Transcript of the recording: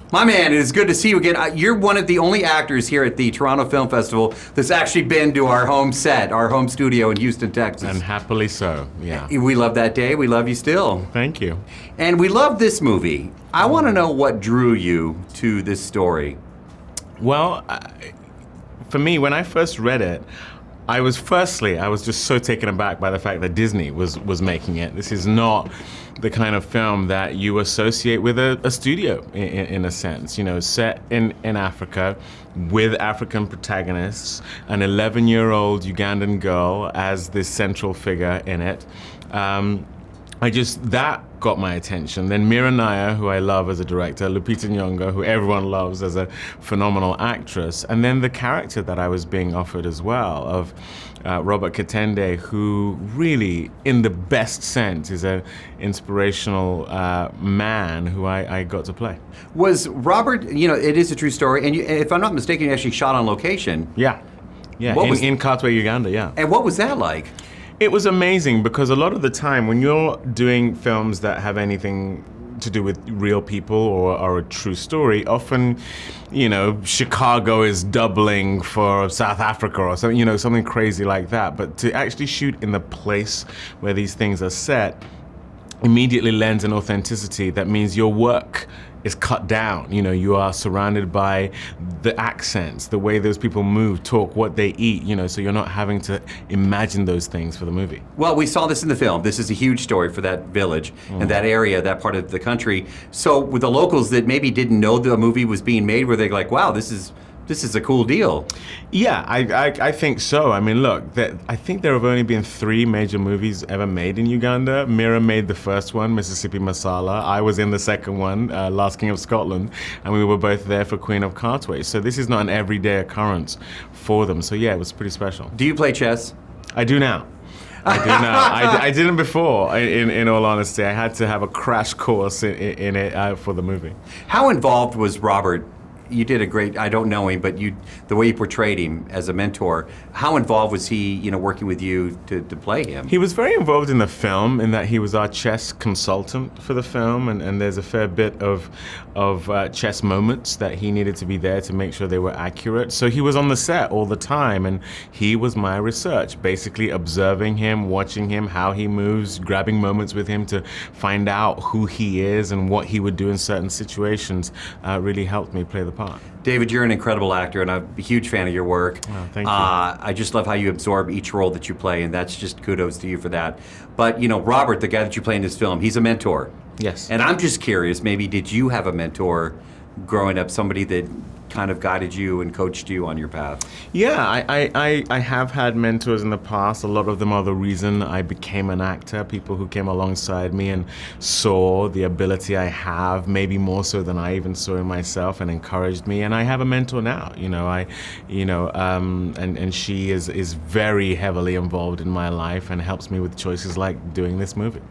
My man, it is good to see you again. You're one of the only actors here at the Toronto Film Festival that's actually been to our home set, our home studio in Houston, Texas. And happily so, yeah. We love that day. We love you still. Thank you. And we love this movie. I want to know what drew you to this story. Well, for me, when I first read it, I was just so taken aback by the fact that Disney was making it. This is not the kind of film that you associate with a studio, in a sense. You know, set in Africa with African protagonists, an 11-year-old Ugandan girl as the central figure in it. That got my attention. Then Mira Nair, who I love as a director, Lupita Nyong'o, who everyone loves as a phenomenal actress, and then the character that I was being offered as well of Robert Katende, who really, in the best sense, is an inspirational man who I got to play. Was Robert, you know, it is a true story, and if I'm not mistaken, you actually shot on location. Yeah, in Katwe, Uganda, yeah. And what was that like? It was amazing because a lot of the time when you're doing films that have anything to do with real people or a true story, often, you know, Chicago is doubling for South Africa or something, you know, something crazy like that. But to actually shoot in the place where these things are set immediately lends an authenticity that means your work is cut down. You know, you are surrounded by the accents, the way those people move, talk, what they eat, you know, so you're not having to imagine those things for the movie. Well, we saw this in the film. This is a huge story for that village and that area, that part of the country. So with the locals that maybe didn't know the movie was being made, were they like, wow, this is a cool deal? Yeah, I think so. I mean, look, I think there have only been 3 major movies ever made in Uganda. Mira made the first one, Mississippi Masala. I was in the second one, Last King of Scotland, and we were both there for Queen of Katwe. So this is not an everyday occurrence for them. So yeah, it was pretty special. Do you play chess? I do now. I do now. I didn't before, in all honesty. I had to have a crash course in it for the movie. How involved was Robert? You did a great, I don't know him, but the way you portrayed him as a mentor, how involved was he, you know, working with you to play him? He was very involved in the film in that he was our chess consultant for the film, and there's a fair bit of chess moments that he needed to be there to make sure they were accurate. So he was on the set all the time, and he was my research, basically observing him, watching him, how he moves, grabbing moments with him to find out who he is and what he would do in certain situations, really helped me play the part. David, you're an incredible actor, and I'm a huge fan of your work. Oh, thank you. I just love how you absorb each role that you play, and that's just kudos to you for that. But, you know, Robert, the guy that you play in this film, he's a mentor. Yes. And I'm just curious, maybe did you have a mentor growing up, somebody that kind of guided you and coached you on your path? Yeah, I have had mentors in the past. A lot of them are the reason I became an actor, people who came alongside me and saw the ability I have, maybe more so than I even saw in myself, and encouraged me. And I have a mentor now, you know, and she is very heavily involved in my life and helps me with choices like doing this movie.